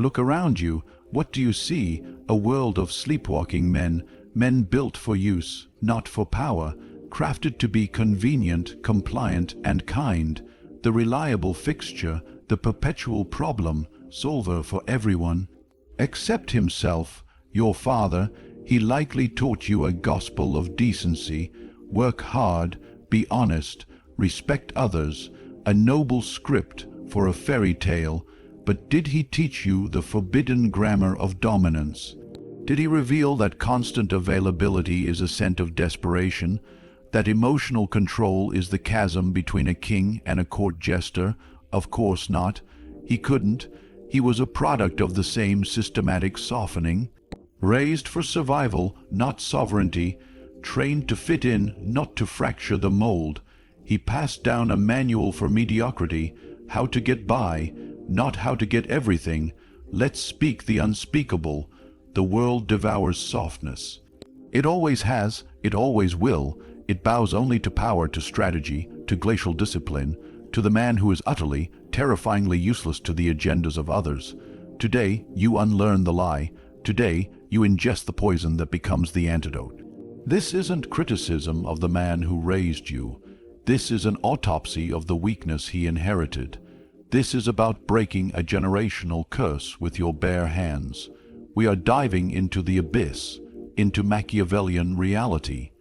Look around you. What do you see? A world of sleepwalking men, men built for use, not for power, crafted to be convenient, compliant, and kind, the reliable fixture, the perpetual problem solver for everyone. Except himself, your father. He likely taught you a gospel of decency. Work hard, be honest, respect others, a noble script for a fairy tale. But did he teach you the forbidden grammar of dominance? Did he reveal that constant availability is a scent of desperation, that emotional control is the chasm between a king and a court jester? Of course not. He couldn't. He was a product of the same systematic softening. Raised for survival, not sovereignty, trained to fit in, not to fracture the mold. He passed down a manual for mediocrity, how to get by, not how to get everything. Let's speak the unspeakable. The world devours softness. It always has, it always will. It bows only to power, to strategy, to glacial discipline, to the man who is utterly, terrifyingly useless to the agendas of others. Today, you unlearn the lie. Today, you ingest the poison that becomes the antidote. This isn't criticism of the man who raised you. This is an autopsy of the weakness he inherited. This is about breaking a generational curse with your bare hands. We are diving into the abyss, into Machiavellian reality.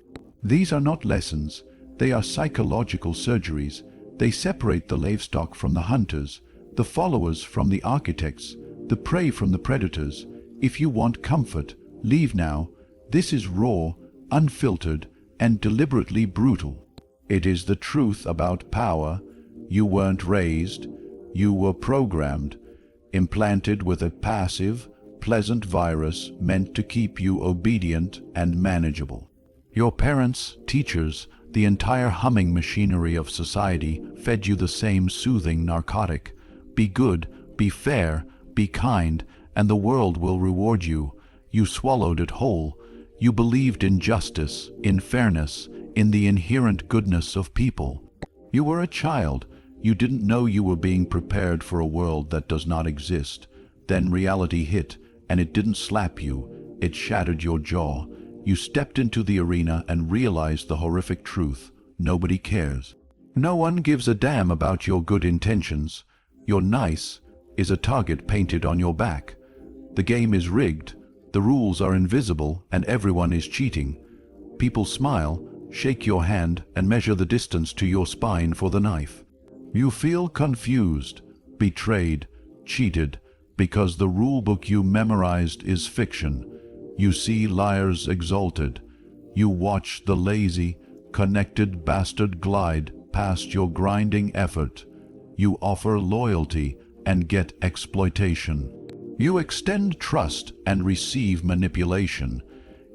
These are not lessons. They are psychological surgeries. They separate the livestock from the hunters, the followers from the architects, the prey from the predators. If you want comfort, leave now. This is raw, unfiltered, and deliberately brutal. It is the truth about power. You weren't raised. You were programmed, implanted with a passive, pleasant virus meant to keep you obedient and manageable. Your parents, teachers, the entire humming machinery of society fed you the same soothing narcotic. Be good, be fair, be kind, and the world will reward you. You swallowed it whole. You believed in justice, in fairness, in the inherent goodness of people. You were a child. You didn't know you were being prepared for a world that does not exist. Then reality hit, and it didn't slap you. It shattered your jaw. You stepped into the arena and realized the horrific truth. Nobody cares. No one gives a damn about your good intentions. Your nice is a target painted on your back. The game is rigged. The rules are invisible, and everyone is cheating. People smile, shake your hand, and measure the distance to your spine for the knife. You feel confused, betrayed, cheated, because the rulebook you memorized is fiction. You see liars exalted. You watch the lazy, connected bastard glide past your grinding effort. You offer loyalty and get exploitation. You extend trust and receive manipulation.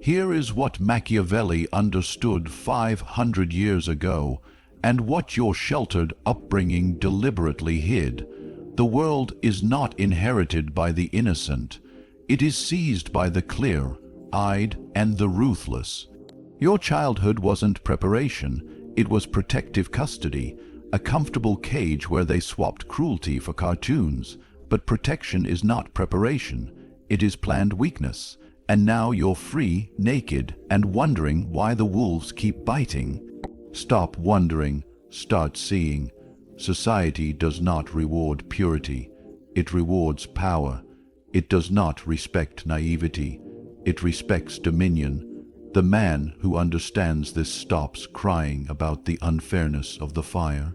Here is what Machiavelli understood 500 years ago, and what your sheltered upbringing deliberately hid. The world is not inherited by the innocent. It is seized by the clear-eyed and the ruthless. Your childhood wasn't preparation. It was protective custody, a comfortable cage where they swapped cruelty for cartoons. But protection is not preparation. It is planned weakness. And now you're free, naked, and wondering why the wolves keep biting. Stop wondering, start seeing. Society does not reward purity. It rewards power. It does not respect naivety. It respects dominion. The man who understands this stops crying about the unfairness of the fire.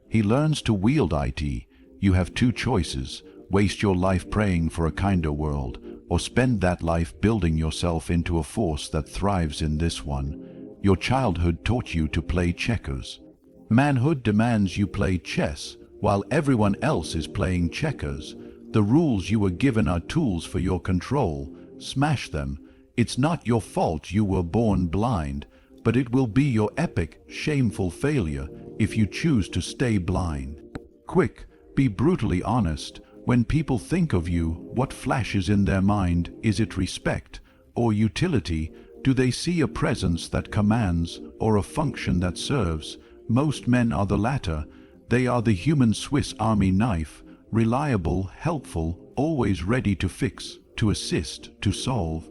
He learns to wield it. You have two choices: waste your life praying for a kinder world, or spend that life building yourself into a force that thrives in this one. Your childhood taught you to play checkers. Manhood demands you play chess, while everyone else is playing checkers. The rules you were given are tools for your control. Smash them. It's not your fault you were born blind, but it will be your epic, shameful failure if you choose to stay blind. Quick, be brutally honest. When people think of you, what flashes in their mind? Is it respect or utility? Do they see a presence that commands or a function that serves? Most men are the latter. They are the human Swiss Army knife, reliable, helpful, always ready to fix, to assist, to solve.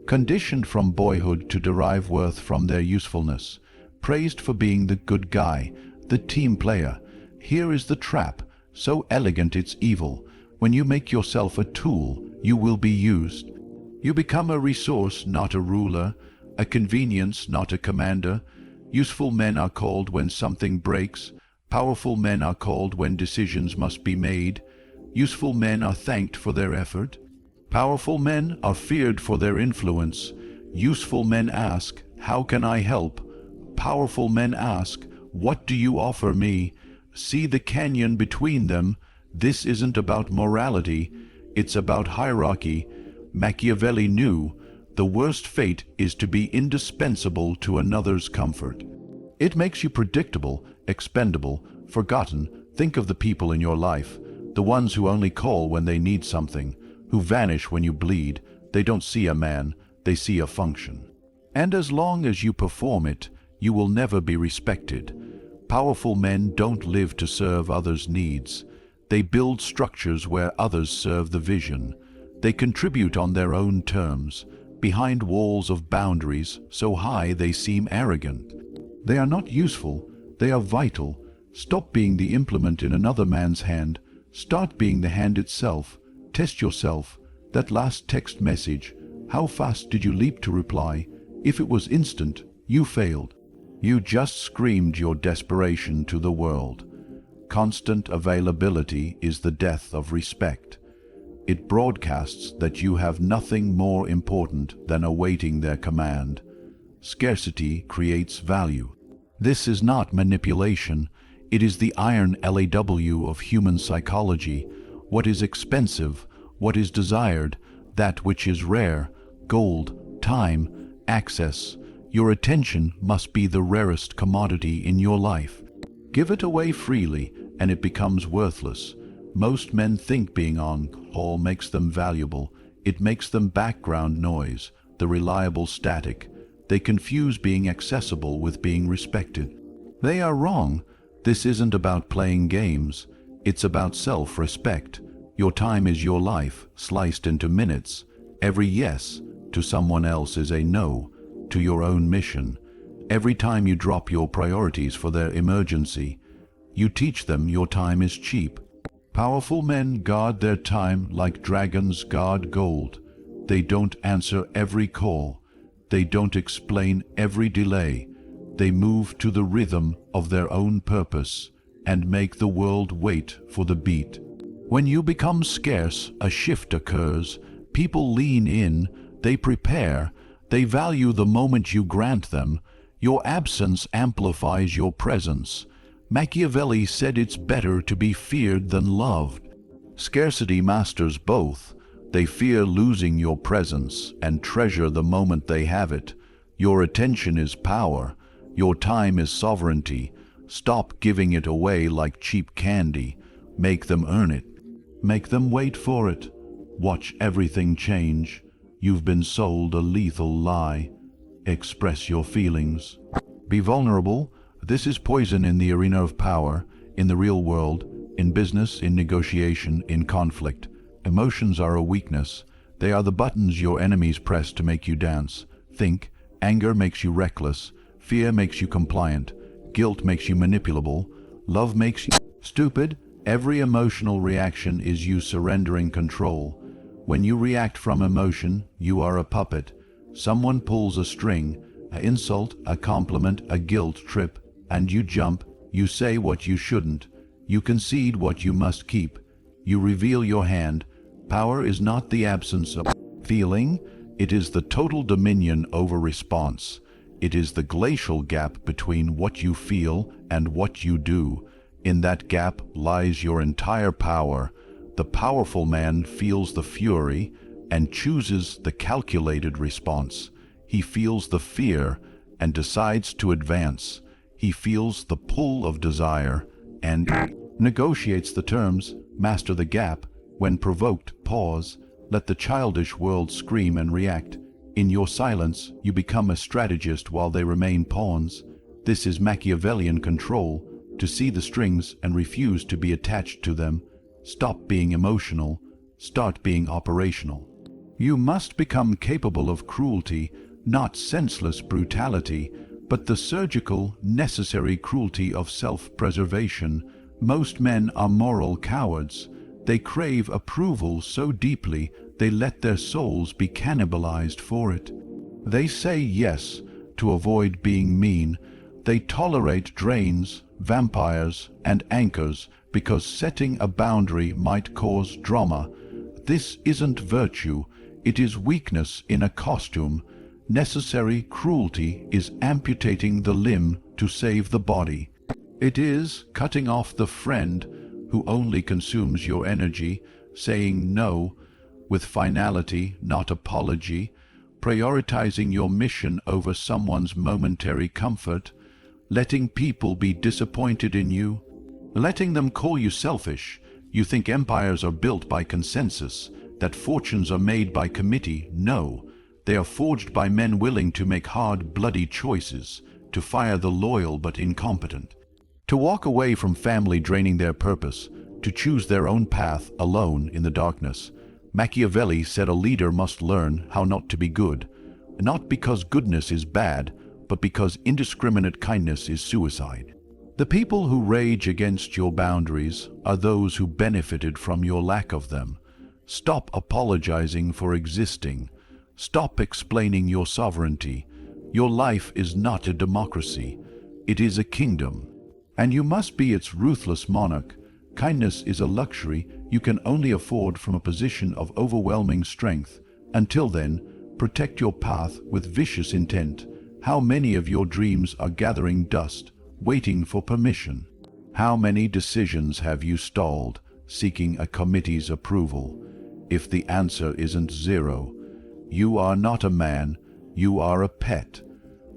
Conditioned from boyhood to derive worth from their usefulness. Praised for being the good guy, the team player. Here is the trap, so elegant it's evil. When you make yourself a tool, you will be used. You become a resource, not a ruler, a convenience, not a commander. Useful men are called when something breaks. Powerful men are called when decisions must be made. Useful men are thanked for their effort. Powerful men are feared for their influence. Useful men ask, "How can I help?" Powerful men ask, "What do you offer me?" See the canyon between them. This isn't about morality, it's about hierarchy. Machiavelli knew the worst fate is to be indispensable to another's comfort. It makes you predictable, expendable, forgotten. Think of the people in your life, the ones who only call when they need something, who vanish when you bleed. They don't see a man, they see a function. And as long as you perform it, you will never be respected. Powerful men don't live to serve others' needs. They build structures where others serve the vision. They contribute on their own terms, behind walls of boundaries so high they seem arrogant. They are not useful, they are vital. Stop being the implement in another man's hand. Start being the hand itself. Test yourself. That last text message, how fast did you leap to reply? If it was instant, you failed. You just screamed your desperation to the world. Constant availability is the death of respect. It broadcasts that you have nothing more important than awaiting their command. Scarcity creates value. This is not manipulation. It is the iron law of human psychology. What is expensive, what is desired, that which is rare, gold, time, access. Your attention must be the rarest commodity in your life. Give it away freely, and it becomes worthless. Most men think being on call makes them valuable. It makes them background noise, the reliable static. They confuse being accessible with being respected. They are wrong. This isn't about playing games. It's about self-respect. Your time is your life, sliced into minutes. Every yes to someone else is a no to your own mission. Every time you drop your priorities for their emergency, you teach them your time is cheap. Powerful men guard their time like dragons guard gold. They don't answer every call. They don't explain every delay. They move to the rhythm of their own purpose and make the world wait for the beat. When you become scarce, a shift occurs. People lean in, they prepare, they value the moment you grant them. Your absence amplifies your presence. Machiavelli said it's better to be feared than loved. Scarcity masters both. They fear losing your presence and treasure the moment they have it. Your attention is power. Your time is sovereignty. Stop giving it away like cheap candy. Make them earn it. Make them wait for it. Watch everything change. You've been sold a lethal lie. Express your feelings. Be vulnerable. This is poison in the arena of power, in the real world, in business, in negotiation, in conflict. Emotions are a weakness. They are the buttons your enemies press to make you dance. Think. Anger makes you reckless. Fear makes you compliant. Guilt makes you manipulable. Love makes you stupid. Every emotional reaction is you surrendering control. When you react from emotion, you are a puppet. Someone pulls a string, an insult, a compliment, a guilt trip, and you jump. You say what you shouldn't. You concede what you must keep. You reveal your hand. Power is not the absence of feeling. It is the total dominion over response. It is the glacial gap between what you feel and what you do. In that gap lies your entire power. The powerful man feels the fury and chooses the calculated response. He feels the fear and decides to advance. He feels the pull of desire and negotiates the terms. Master the gap. When provoked, pause. Let the childish world scream and react. In your silence, you become a strategist while they remain pawns. This is Machiavellian control. To see the strings and refuse to be attached to them. Stop being emotional. start being operational. You must become capable of cruelty, not senseless brutality, but the surgical, necessary cruelty of self-preservation. Most men are moral cowards. They crave approval so deeply they let their souls be cannibalized for it. They say yes to avoid being mean. They tolerate drains, vampires, and anchors because setting a boundary might cause drama. This isn't virtue, it is weakness in a costume. Necessary cruelty is amputating the limb to save the body. It is cutting off the friend who only consumes your energy, saying no with finality, not apology, prioritizing your mission over someone's momentary comfort, letting people be disappointed in you, letting them call you selfish. You think empires are built by consensus, that fortunes are made by committee. No, they are forged by men willing to make hard, bloody choices, to fire the loyal but incompetent, to walk away from family draining their purpose, to choose their own path alone in the darkness. Machiavelli said a leader must learn how not to be good, not because goodness is bad, but because indiscriminate kindness is suicide. The people who rage against your boundaries are those who benefited from your lack of them. Stop apologizing for existing. Stop explaining your sovereignty. Your life is not a democracy. It is a kingdom, and you must be its ruthless monarch. Kindness is a luxury you can only afford from a position of overwhelming strength. Until then, protect your path with vicious intent. How many of your dreams are gathering dust, waiting for permission? How many decisions have you stalled, seeking a committee's approval? If the answer isn't zero, you are not a man, you are a pet.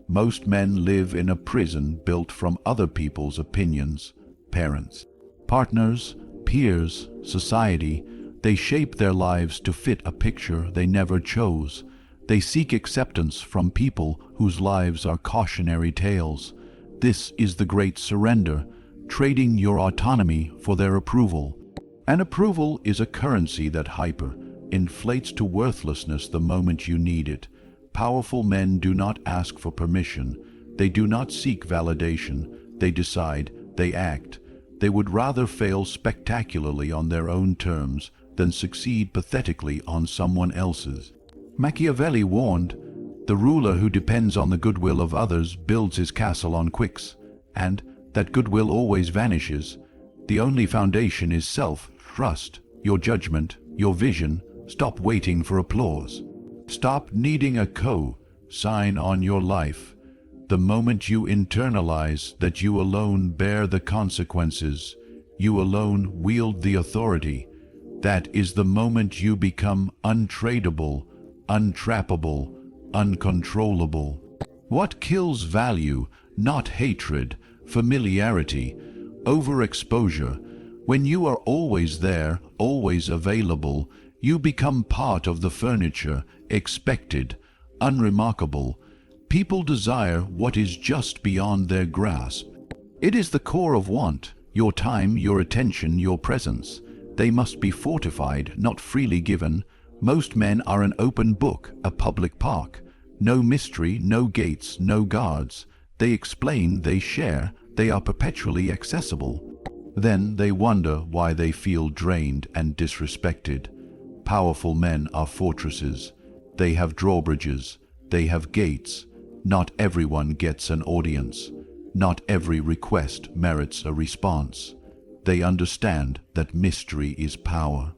Most men live in a prison built from other people's opinions, parents, partners, peers, society. They shape their lives to fit a picture they never chose. They seek acceptance from people whose lives are cautionary tales. This is the great surrender, trading your autonomy for their approval. And approval is a currency that inflates to worthlessness the moment you need it. Powerful men do not ask for permission. They do not seek validation. They decide, they act. They would rather fail spectacularly on their own terms than succeed pathetically on someone else's. Machiavelli warned, the ruler who depends on the goodwill of others builds his castle on quicks, and that goodwill always vanishes. The only foundation is self-trust, your judgment, your vision. Stop waiting for applause. Stop needing a co-sign on your life. The moment you internalize that you alone bear the consequences, you alone wield the authority, that is the moment you become untradeable, untrappable, uncontrollable. What kills value? Not hatred, familiarity, overexposure. When you are always there, always available, you become part of the furniture, expected, unremarkable. People desire what is just beyond their grasp. It is the core of want, your time, your attention, your presence. They must be fortified, not freely given. Most men are an open book, a public park. No mystery, no gates, no guards. They explain, they share, they are perpetually accessible. Then they wonder why they feel drained and disrespected. Powerful men are fortresses. They have drawbridges. They have gates. Not everyone gets an audience. Not every request merits a response. They understand that mystery is power.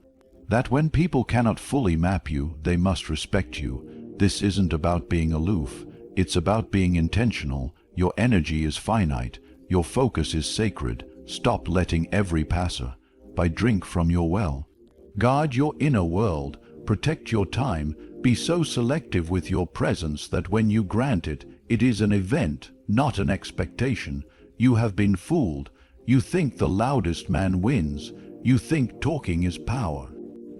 That when people cannot fully map you, they must respect you. This isn't about being aloof. It's about being intentional. Your energy is finite. Your focus is sacred. Stop letting every passer-by drink from your well. Guard your inner world. Protect your time. Be so selective with your presence that when you grant it, it is an event, not an expectation. You have been fooled. You think the loudest man wins. You think talking is power.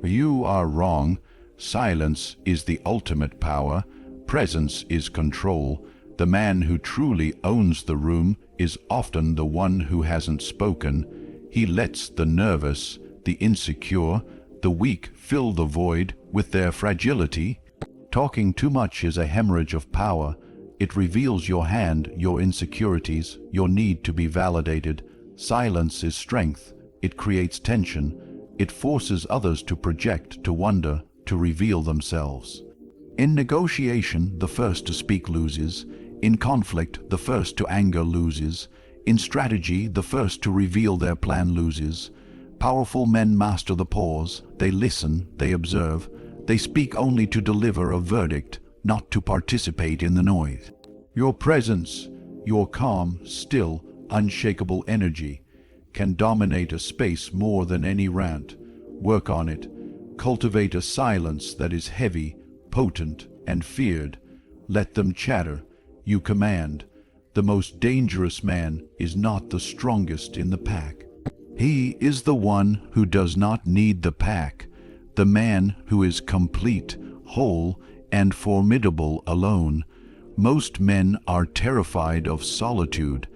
You are wrong. Silence is the ultimate power. Presence is control. The man who truly owns the room is often the one who hasn't spoken. He lets the nervous, the insecure, The weak fill the void with their fragility. Talking too much is a hemorrhage of power. It reveals your hand, your insecurities, your need to be validated. Silence is strength. It creates tension. It forces others to project, to wonder, to reveal themselves. In negotiation, the first to speak loses. In conflict, the first to anger loses. In strategy, the first to reveal their plan loses. Powerful men master the pause. They listen, they observe. They speak only to deliver a verdict, not to participate in the noise. Your presence, your calm, still, unshakable energy, can dominate a space more than any rant. Work on it. Cultivate a silence that is heavy, potent, and feared. Let them chatter. You command. The most dangerous man is not the strongest in the pack. He is the one who does not need the pack, the man who is complete, whole, and formidable alone. Most men are terrified of solitude.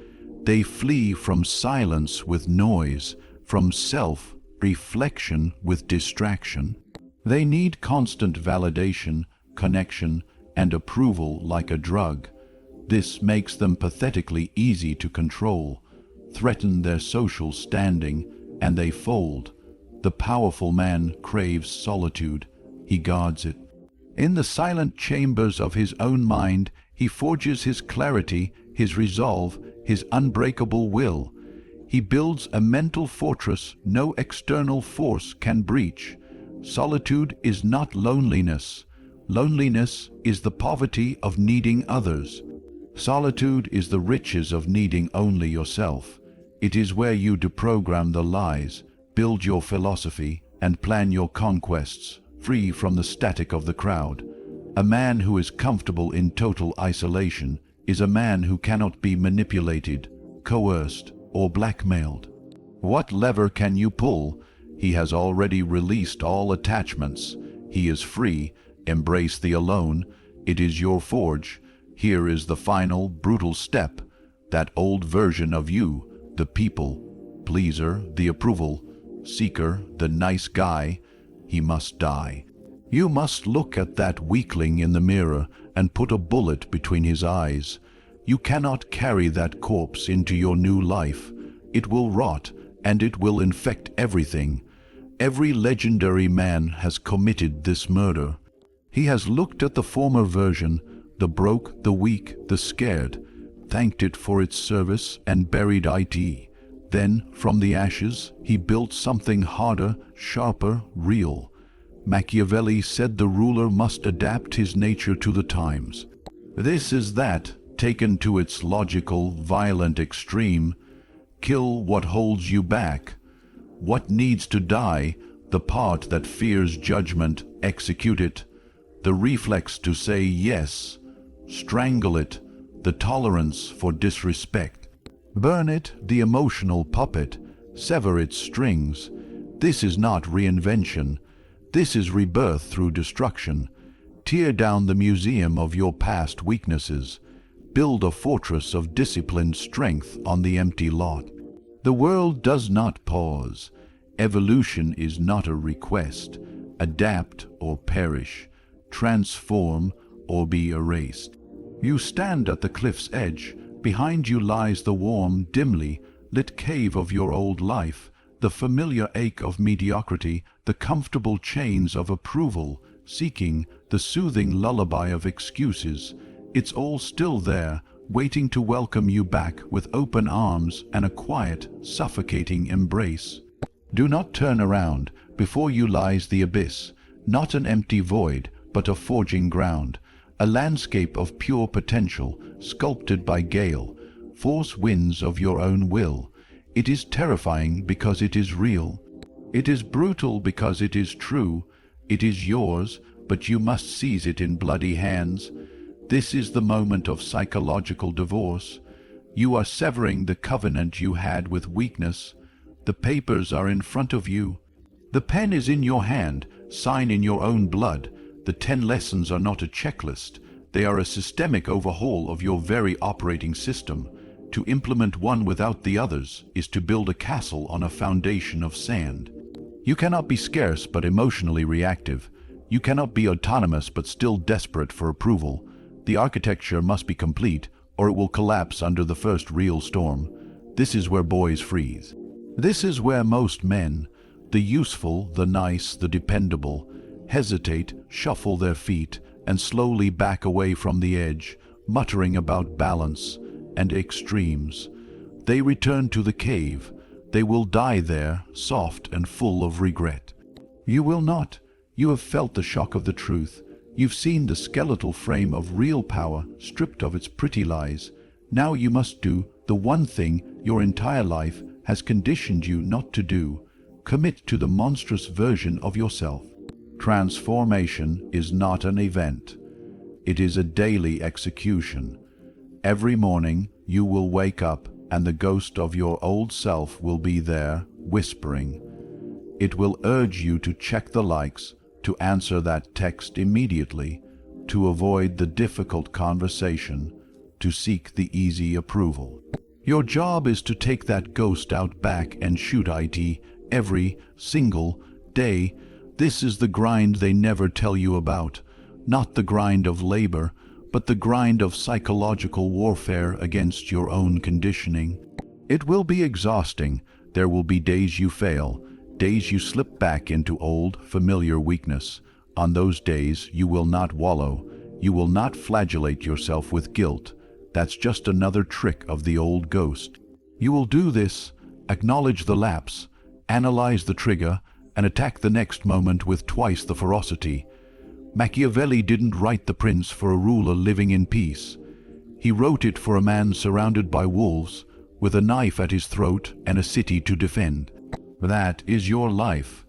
They flee from silence with noise, from self-reflection with distraction. They need constant validation, connection, and approval like a drug. This makes them pathetically easy to control, threaten their social standing, and they fold. The powerful man craves solitude. He guards it. In the silent chambers of his own mind, he forges his clarity, his resolve, his unbreakable will. He builds a mental fortress no external force can breach. Solitude is not loneliness. Loneliness is the poverty of needing others. Solitude is the riches of needing only yourself. It is where you deprogram the lies, build your philosophy, and plan your conquests, free from the static of the crowd. A man who is comfortable in total isolation is a man who cannot be manipulated, coerced, or blackmailed. What lever can you pull? He has already released all attachments. He is free. Embrace the alone. It is your forge. Here is the final, brutal step. That old version of you, the people pleaser, the approval seeker, the nice guy, he must die. You must look at that weakling in the mirror and put a bullet between his eyes. You cannot carry that corpse into your new life. It will rot, and it will infect everything. Every legendary man has committed this murder. He has looked at the former version, the broke, the weak, the scared, thanked it for its service, and buried it. Then, from the ashes, he built something harder, sharper, real. Machiavelli said the ruler must adapt his nature to the times. This is that, taken to its logical, violent extreme. Kill what holds you back. What needs to die? The part that fears judgment, execute it. The reflex to say yes. Strangle it. The tolerance for disrespect. Burn it, the emotional puppet. Sever its strings. This is not reinvention. This is rebirth through destruction. Tear down the museum of your past weaknesses. Build a fortress of disciplined strength on the empty lot. The world does not pause. Evolution is not a request. Adapt or perish. Transform or be erased. You stand at the cliff's edge. Behind you lies the warm, dimly lit cave of your old life, the familiar ache of mediocrity, the comfortable chains of approval, seeking the soothing lullaby of excuses. It's all still there, waiting to welcome you back with open arms and a quiet, suffocating embrace. Do not turn around. Before you lies the abyss, not an empty void, but a forging ground, a landscape of pure potential, sculpted by gale, force winds of your own will. It is terrifying because it is real. It is brutal because it is true. It is yours, but you must seize it in bloody hands. This is the moment of psychological divorce. You are severing the covenant you had with weakness. The papers are in front of you. The pen is in your hand. Sign in your own blood. The 10 lessons are not a checklist. They are a systemic overhaul of your very operating system. To implement one without the others is to build a castle on a foundation of sand. You cannot be scarce but emotionally reactive. You cannot be autonomous but still desperate for approval. The architecture must be complete, or it will collapse under the first real storm. This is where boys freeze. This is where most men, the useful, the nice, the dependable, hesitate, shuffle their feet, and slowly back away from the edge, muttering about balance and extremes. They return to the cave. They will die there, soft and full of regret. You will not. You have felt the shock of the truth. You've seen the skeletal frame of real power stripped of its pretty lies. Now you must do the one thing your entire life has conditioned you not to do. Commit to the monstrous version of yourself. Transformation is not an event. It is a daily execution. Every morning you will wake up and the ghost of your old self will be there, whispering. It will urge you to check the likes, to answer that text immediately, to avoid the difficult conversation, to seek the easy approval. Your job is to take that ghost out back and shoot it every single day. This is the grind they never tell you about, not the grind of labor, but the grind of psychological warfare against your own conditioning. It will be exhausting. There will be days you fail, days you slip back into old, familiar weakness. On those days, you will not wallow. You will not flagellate yourself with guilt. That's just another trick of the old ghost. You will do this, acknowledge the lapse, analyze the trigger, and attack the next moment with twice the ferocity. Machiavelli didn't write The Prince for a ruler living in peace. He wrote it for a man surrounded by wolves, with a knife at his throat and a city to defend. That is your life.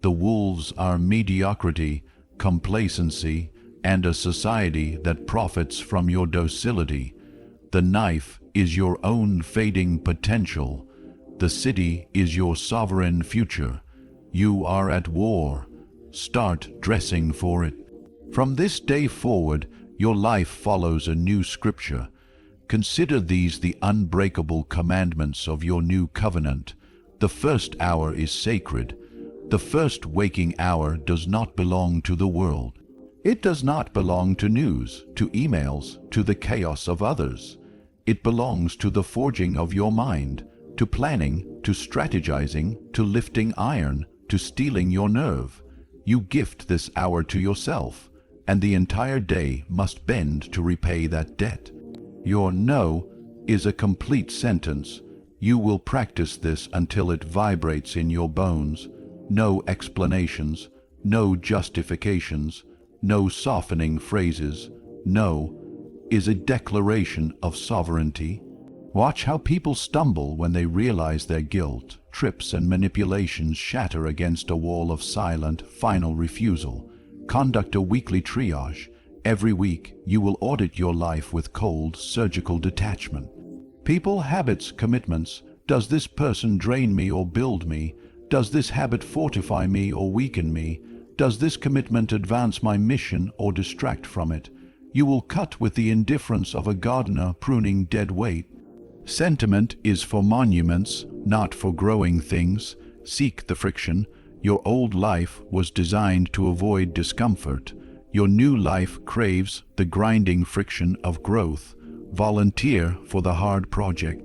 The wolves are mediocrity, complacency, and a society that profits from your docility. The knife is your own fading potential. The city is your sovereign future. You are at war. Start dressing for it. From this day forward, your life follows a new scripture. Consider these the unbreakable commandments of your new covenant. The first hour is sacred. The first waking hour does not belong to the world. It does not belong to news, to emails, to the chaos of others. It belongs to the forging of your mind, to planning, to strategizing, to lifting iron, to steeling your nerve. You gift this hour to yourself, and the entire day must bend to repay that debt. Your no is a complete sentence. You will practice this until it vibrates in your bones. No explanations, no justifications, no softening phrases. No is a declaration of sovereignty. Watch how people stumble when they realize their guilt. Trips and manipulations shatter against a wall of silent, final refusal. Conduct a weekly triage. Every week, you will audit your life with cold, surgical detachment. People, habits, commitments. Does this person drain me or build me? Does this habit fortify me or weaken me? Does this commitment advance my mission or distract from it? You will cut with the indifference of a gardener pruning dead weight. Sentiment is for monuments, not for growing things. Seek the friction. Your old life was designed to avoid discomfort. Your new life craves the grinding friction of growth. Volunteer for the hard project.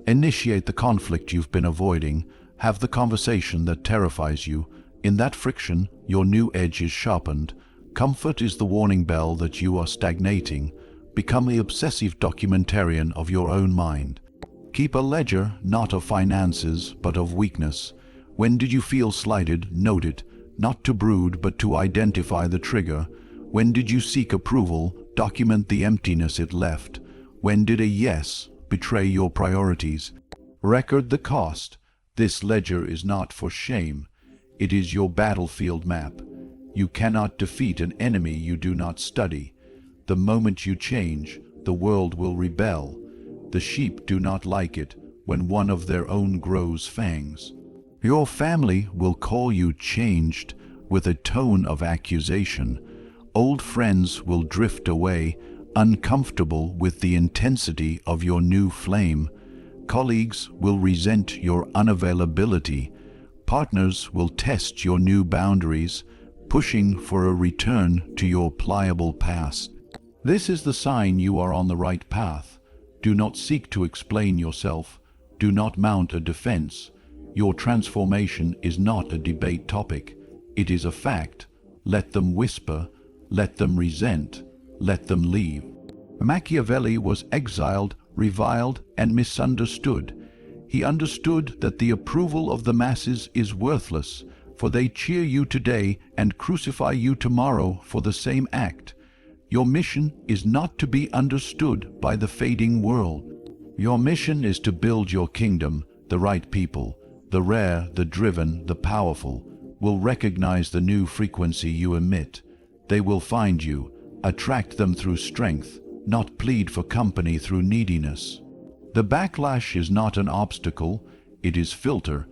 Initiate the conflict you've been avoiding. Have the conversation that terrifies you. In that friction, your new edge is sharpened. Comfort is the warning bell that you are stagnating. Become the obsessive documentarian of your own mind. Keep a ledger, not of finances, but of weakness. When did you feel slighted? Note it, not to brood, but to identify the trigger. When did you seek approval? Document the emptiness it left. When did a yes betray your priorities? Record the cost. This ledger is not for shame. It is your battlefield map. You cannot defeat an enemy you do not study. The moment you change, the world will rebel. The sheep do not like it when one of their own grows fangs. Your family will call you changed with a tone of accusation. Old friends will drift away, uncomfortable with the intensity of your new flame. Colleagues will resent your unavailability. Partners will test your new boundaries, pushing for a return to your pliable past. This is the sign you are on the right path. Do not seek to explain yourself. Do not mount a defense. Your transformation is not a debate topic. It is a fact. Let them whisper. Let them resent. Let them leave. Machiavelli was exiled, reviled, and misunderstood. He understood that the approval of the masses is worthless, for they cheer you today and crucify you tomorrow for the same act. Your mission is not to be understood by the fading world. Your mission is to build your kingdom. The right people, the rare, the driven, the powerful, will recognize the new frequency you emit. They will find you, attract them through strength, not plead for company through neediness. The backlash is not an obstacle, it is filter.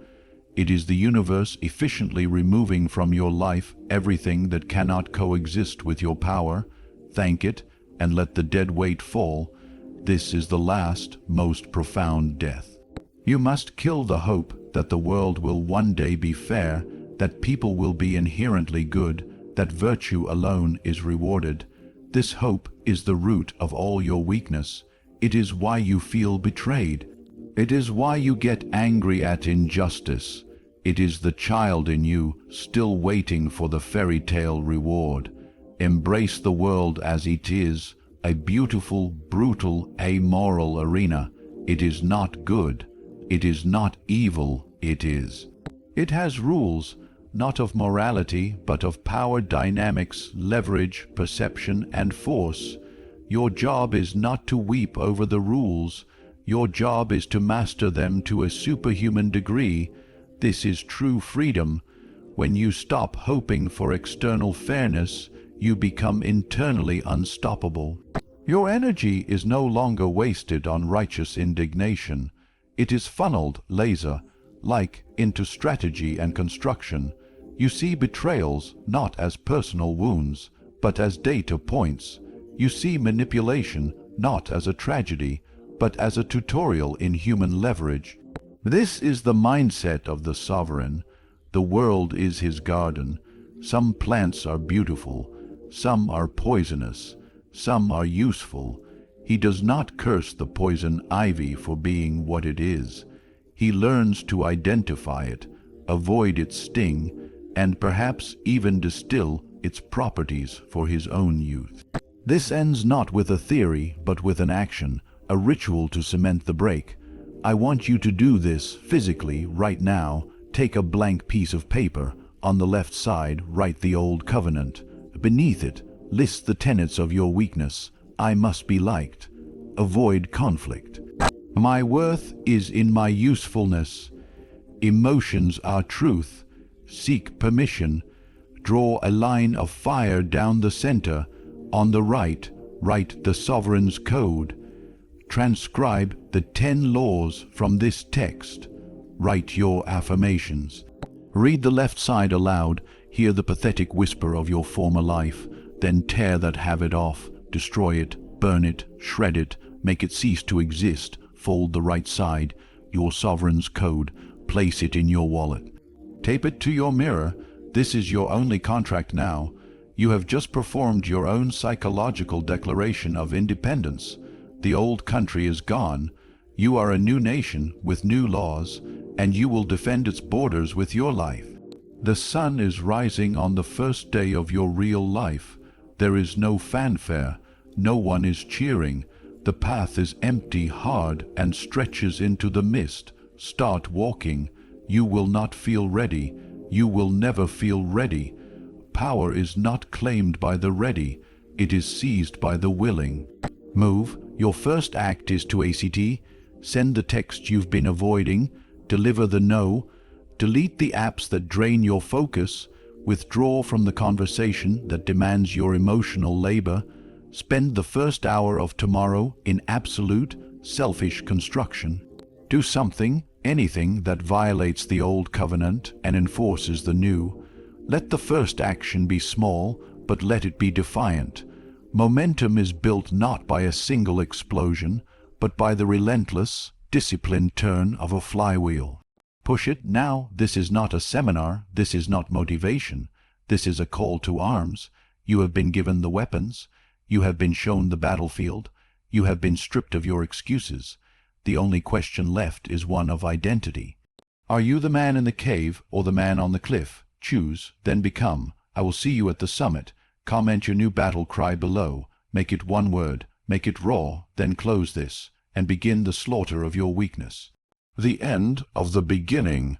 It is the universe efficiently removing from your life everything that cannot coexist with your power. Thank it, and let the dead weight fall. This is the last, most profound death. You must kill the hope that the world will one day be fair, that people will be inherently good, that virtue alone is rewarded. This hope is the root of all your weakness. It is why you feel betrayed. It is why you get angry at injustice. It is the child in you still waiting for the fairy tale reward. Embrace the world as it is, a beautiful, brutal, amoral arena. It is not good. It is not evil. It is. It has rules, not of morality, but of power dynamics, leverage, perception, and force. Your job is not to weep over the rules. Your job is to master them to a superhuman degree. This is true freedom. When you stop hoping for external fairness, you become internally unstoppable. Your energy is no longer wasted on righteous indignation. It is funneled, laser-like, into strategy and construction. You see betrayals not as personal wounds, but as data points. You see manipulation not as a tragedy, but as a tutorial in human leverage. This is the mindset of the sovereign. The world is his garden. Some plants are beautiful, some are poisonous, some are useful. He does not curse the poison ivy for being what it is. He learns to identify it, avoid its sting, and perhaps even distill its properties for his own use. This ends not with a theory, but with an action, a ritual to cement the break. I want you to do this physically right now. Take a blank piece of paper. On the left side, write the old covenant. Beneath it, list the tenets of your weakness. I must be liked. Avoid conflict. My worth is in my usefulness. Emotions are truth. Seek permission. Draw a line of fire down the center. On the right, write the sovereign's code. Transcribe the 10 laws from this text. Write your affirmations. Read the left side aloud. Hear the pathetic whisper of your former life. Then tear that habit off. Destroy it, burn it, shred it, make it cease to exist. Fold the right side, your sovereign's code. Place it in your wallet. Tape it to your mirror. This is your only contract now. You have just performed your own psychological declaration of independence. The old country is gone. You are a new nation with new laws, and you will defend its borders with your life. The sun is rising on the first day of your real life. There is no fanfare. No one is cheering. The path is empty, hard, and stretches into the mist. Start walking. You will not feel ready. You will never feel ready. Power is not claimed by the ready. It is seized by the willing. Move. Your first act is to ACT. Send the text you've been avoiding. Deliver the no. Delete the apps that drain your focus. Withdraw from the conversation that demands your emotional labor. Spend the first hour of tomorrow in absolute, selfish construction. Do something, anything that violates the old covenant and enforces the new. Let the first action be small, but let it be defiant. Momentum is built not by a single explosion, but by the relentless, disciplined turn of a flywheel. Push it now. This is not a seminar. This is not motivation. This is a call to arms. You have been given the weapons. You have been shown the battlefield. You have been stripped of your excuses. The only question left is one of identity. Are you the man in the cave or the man on the cliff? Choose, then become. I will see you at the summit. Comment your new battle cry below. Make it one word. Make it raw. Then close this and begin the slaughter of your weakness. The end of the beginning.